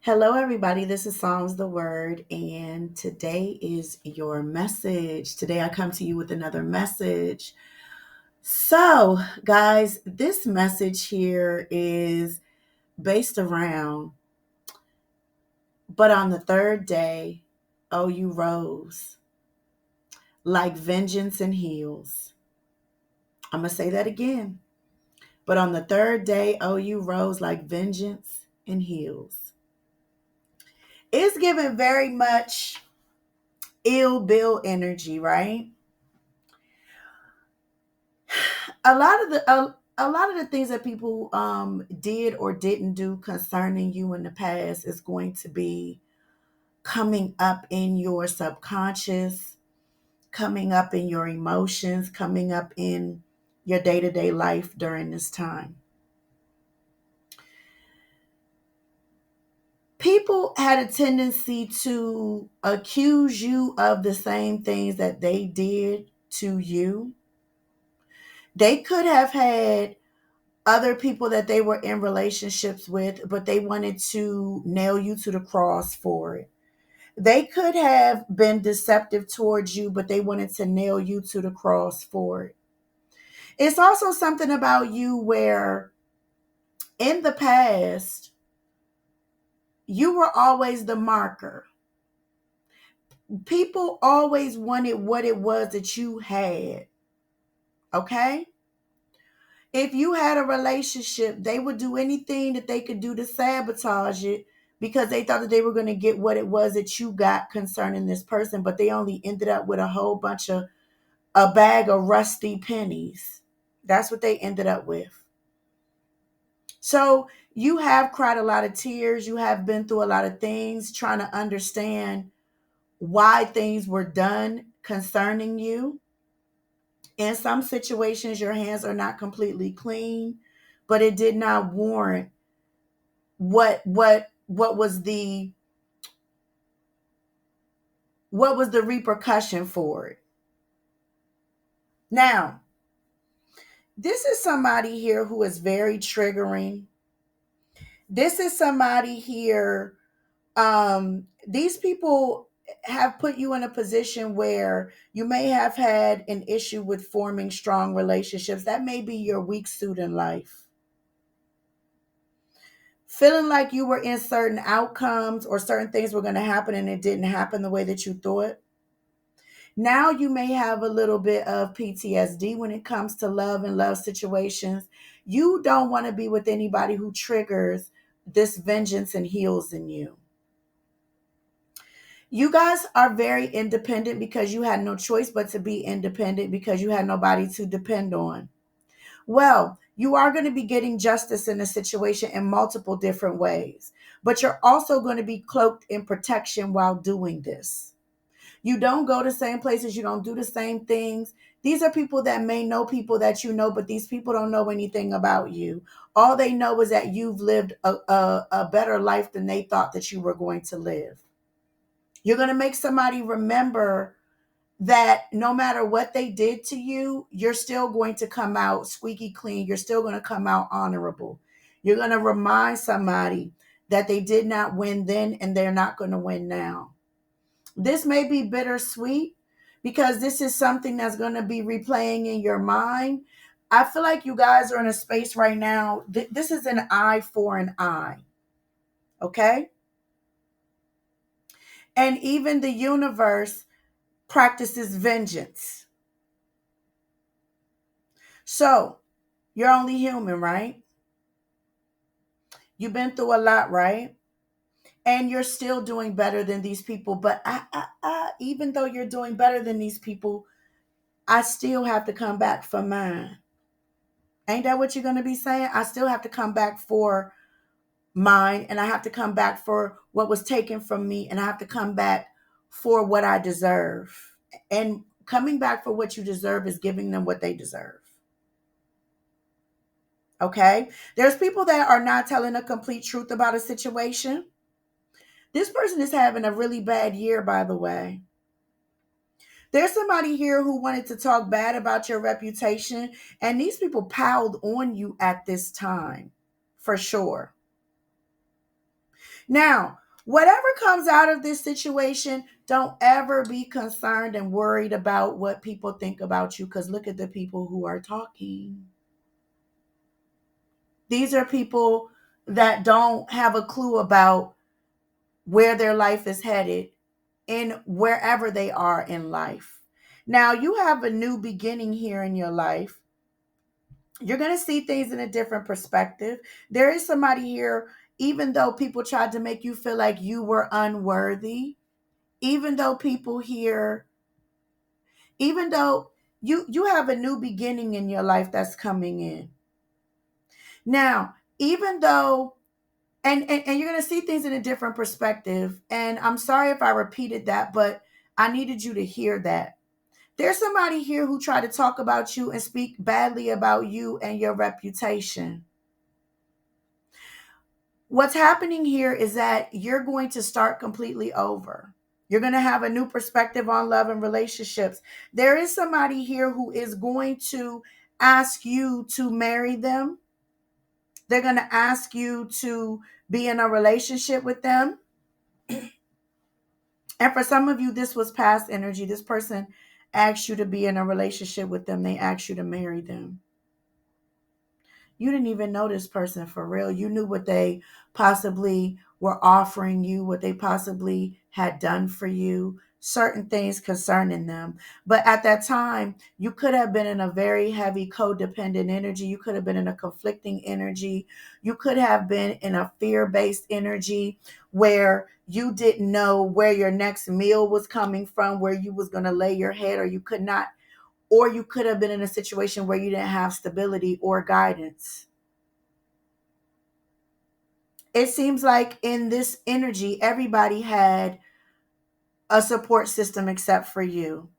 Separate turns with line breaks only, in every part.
Hello, everybody. This is Psalms the Word, and today is your message. Today, I come to you with another message. So, guys, this message here is based around, but on the third day, oh, you rose like vengeance and heels. I'm going to say that again. But on the third day, oh, you rose like vengeance and heels. It's given very much ill bill energy, right? A lot of the things that people did or didn't do concerning you in the past is going to be coming up in your subconscious, coming up in your emotions, coming up in your day-to-day life during this time. People had a tendency to accuse you of the same things that they did to you. They could have had other people that they were in relationships with, but they wanted to nail you to the cross for it. They could have been deceptive towards you, but they wanted to nail you to the cross for it. It's also something about you where in the past, you were always the marker. People always wanted what it was that you had. Okay? If you had a relationship, they would do anything that they could do to sabotage it because they thought that they were going to get what it was that you got concerning this person, but they only ended up with a whole bunch of a bag of rusty pennies. That's what they ended up with. So you have cried a lot of tears. You have been through a lot of things trying to understand why things were done concerning you. In some situations, your hands are not completely clean, but it did not warrant what was the repercussion for it. Now, this is somebody here who is very triggering. This is somebody here. These people have put you in a position where you may have had an issue with forming strong relationships. That may be your weak suit in life. Feeling like you were in certain outcomes or certain things were going to happen and it didn't happen the way that you thought. Now you may have a little bit of PTSD when it comes to love and love situations. You don't want to be with anybody who triggers this vengeance and heals in you. You guys are very independent because you had no choice but to be independent because you had nobody to depend on. Well, you are going to be getting justice in a situation in multiple different ways, but you're also going to be cloaked in protection while doing this. You don't go to the same places, you don't do the same things. These are people that may know people that you know, but these people don't know anything about you. All they know is that you've lived a better life than they thought that you were going to live. You're going to make somebody remember that no matter what they did to you, you're still going to come out squeaky clean. You're still going to come out honorable. You're going to remind somebody that they did not win then and they're not going to win now. This may be bittersweet because this is something that's going to be replaying in your mind. I feel like you guys are in a space right now. This is an eye for an eye. Okay? And even the universe practices vengeance. So, you're only human, right? You've been through a lot, right? And you're still doing better than these people. But even though you're doing better than these people, I still have to come back for mine. Ain't that what you're going to be saying? I still have to come back for mine, and I have to come back for what was taken from me, and I have to come back for what I deserve. And coming back for what you deserve is giving them what they deserve. Okay? There's people that are not telling a complete truth about a situation. This person is having a really bad year, by the way. There's somebody here who wanted to talk bad about your reputation, and these people piled on you at this time, for sure. Now, whatever comes out of this situation, don't ever be concerned and worried about what people think about you, because look at the people who are talking. These are people that don't have a clue about where their life is headed in wherever they are in life. Now, you have a new beginning here in your life. You're going to see things in a different perspective. There is somebody here, even though people tried to make you feel like you were unworthy, even though people here, even though you have a new beginning in your life that's coming in. Now, even though and you're going to see things in a different perspective, and I'm sorry if I repeated that, but I needed you to hear that. There's somebody here who tried to talk about you and speak badly about you and your reputation. What's happening here is that you're going to start completely over. You're going to have a new perspective on love and relationships. There is somebody here who is going to ask you to marry them. They're going to ask you to be in a relationship with them. And for some of you, this was past energy. This person asked you to be in a relationship with them. They asked you to marry them. You didn't even know this person for real. You knew what they possibly were offering you, what they possibly had done for you, certain things concerning them. But at that time, you could have been in a very heavy codependent energy. You could have been in a conflicting energy. You could have been in a fear-based energy where you didn't know where your next meal was coming from, where you was going to lay your head, or you could not, or you could have been in a situation where you didn't have stability or guidance. It seems like in this energy, everybody had a support system except for you.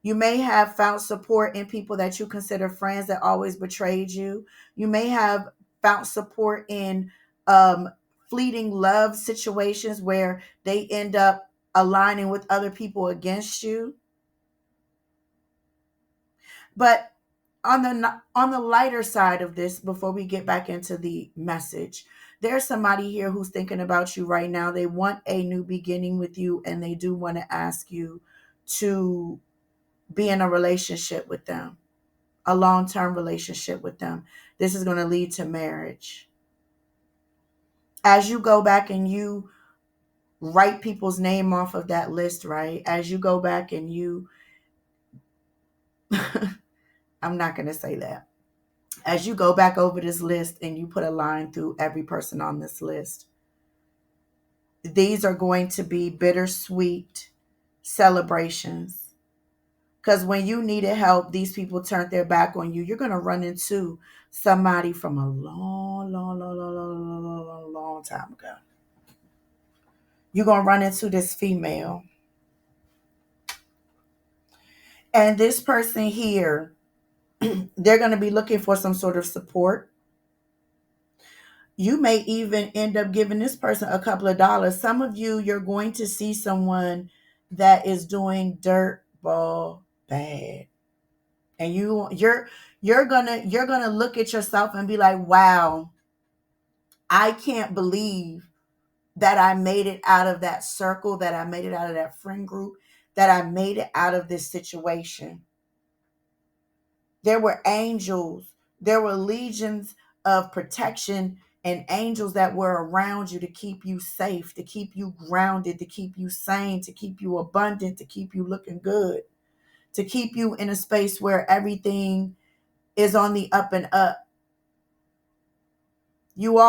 You may have found support in people that you consider friends that always betrayed you. You may have found support in um, fleeting love situations where they end up aligning with other people against you. But on the lighter side of this, before we get back into the message, there's somebody here who's thinking about you right now. They want a new beginning with you, and they do want to ask you to be in a relationship with them, a long-term relationship with them. This is going to lead to marriage. As you go back and you write people's name off of that list, right? As you go back and you I'm not going to say that. As you go back over this list and you put a line through every person on this list, these are going to be bittersweet celebrations. Because when you needed help, these people turned their back on you. You're going to run into somebody from a long, long, long, long, long, long, long, long, long time ago. You're going to run into this female. And this person here, they're going to be looking for some sort of support. You may even end up giving this person a couple of dollars. Some of you, you're going to see someone that is doing dirt ball bad. And you're gonna look at yourself and be like, wow, I can't believe that I made it out of that circle, that I made it out of that friend group, that I made it out of this situation. There were angels, there were legions of protection and angels that were around you to keep you safe, to keep you grounded, to keep you sane, to keep you abundant, to keep you looking good, to keep you in a space where everything is on the up and up. You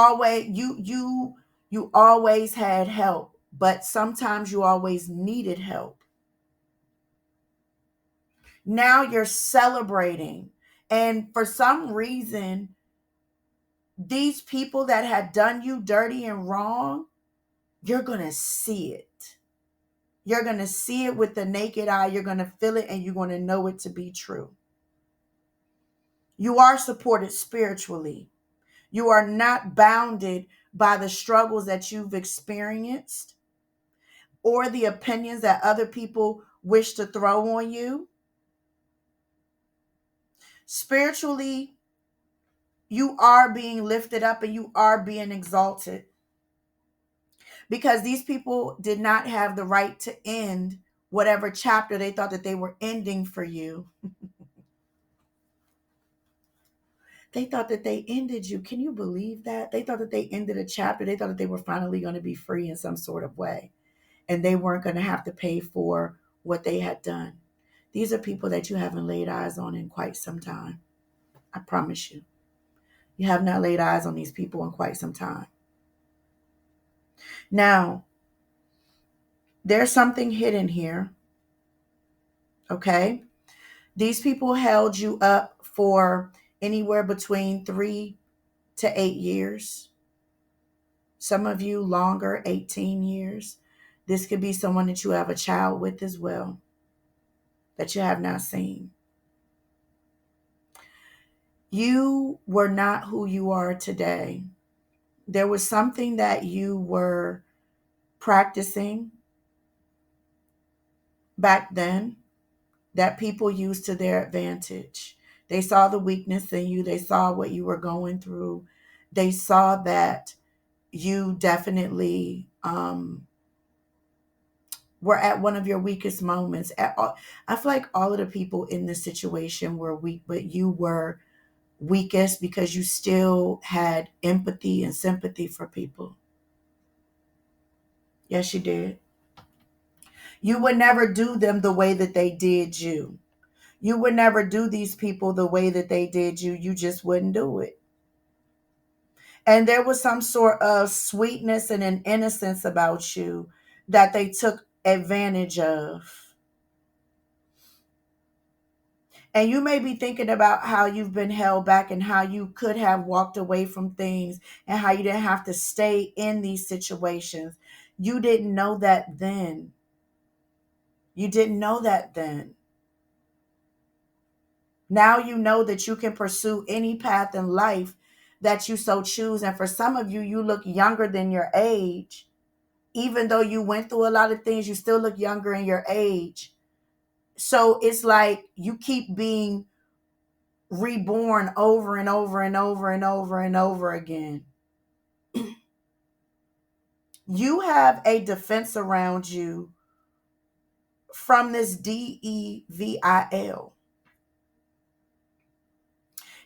always had help, but sometimes you always needed help. Now you're celebrating. And for some reason, these people that had done you dirty and wrong, you're going to see it. You're going to see it with the naked eye. You're going to feel it and you're going to know it to be true. You are supported spiritually. You are not bounded by the struggles that you've experienced or the opinions that other people wish to throw on you. Spiritually, you are being lifted up and you are being exalted. because these people did not have the right to end whatever chapter they thought that they were ending for you. They thought that they ended you. Can you believe that? They thought that they ended a chapter. They thought that they were finally going to be free in some sort of way. And they weren't going to have to pay for what they had done. These are people that you haven't laid eyes on in quite some time. I promise you. You have not laid eyes on these people in quite some time. Now, there's something hidden here. Okay? These people held you up for anywhere between 3 to 8 years. Some of you longer, 18 years. This could be someone that you have a child with as well, that you have not seen. You were not who you are today. There was something that you were practicing back then that people used to their advantage. They saw the weakness in you. They saw what you were going through. They saw that you definitely were at one of your weakest moments. I feel like all of the people in this situation were weak, but you were weakest because you still had empathy and sympathy for people. Yes, you did. You would never do them the way that they did you. You would never do these people the way that they did you. You just wouldn't do it. And there was some sort of sweetness and an innocence about you that they took advantage of. And you may be thinking about how you've been held back and how you could have walked away from things and how you didn't have to stay in these situations. You didn't know that then. You didn't know that then. Now you know that you can pursue any path in life that you so choose. And for some of you, you look younger than your age. Even though you went through a lot of things, you still look younger in your age. So it's like you keep being reborn over and over and over and over and over again. You have a defense around you from this DEVIL.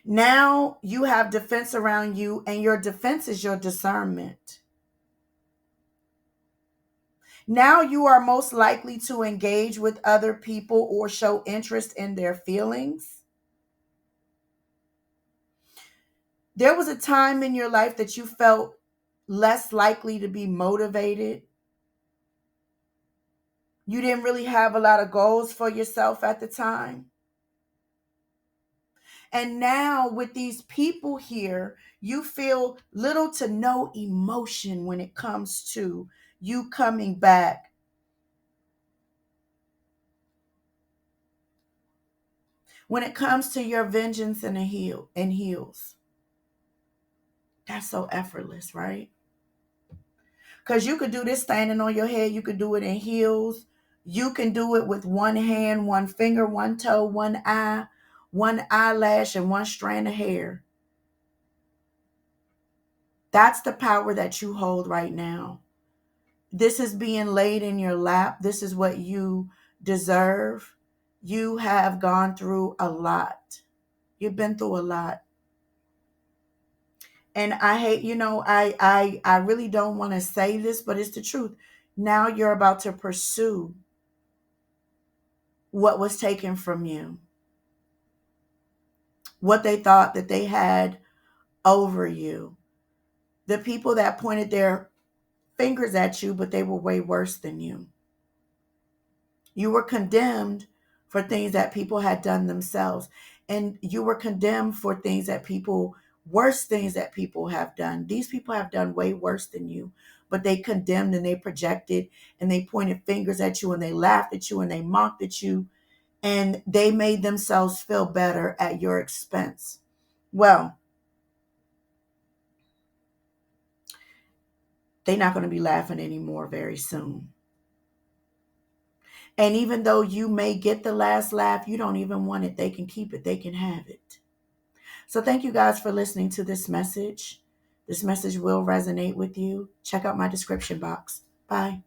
Now you have defense around you, and your defense is your discernment. Now you are most likely to engage with other people or show interest in their feelings. There was a time in your life that you felt less likely to be motivated. You didn't really have a lot of goals for yourself at the time. And now with these people here, you feel little to no emotion when it comes to you coming back. When it comes to your vengeance and heels. That's so effortless, right? Because you could do this standing on your head. You could do it in heels. You can do it with one hand, one finger, one toe, one eye, one eyelash, and one strand of hair. That's the power that you hold right now. This is being laid in your lap. This is what you deserve. You have gone through a lot. You've been through a lot. And I hate, I really don't want to say this, but it's the truth. Now you're about to pursue what was taken from you, what they thought that they had over you. The people that pointed their fingers at you, but they were way worse than you. You were condemned for things that people had done themselves. And you were condemned for things that worse things that people have done. These people have done way worse than you, but they condemned and they projected and they pointed fingers at you and they laughed at you and they mocked at you and they made themselves feel better at your expense. Well, they're not going to be laughing anymore very soon. And even though you may get the last laugh, you don't even want it. They can keep it. They can have it. So thank you guys for listening to this message. This message will resonate with you. Check out my description box. Bye.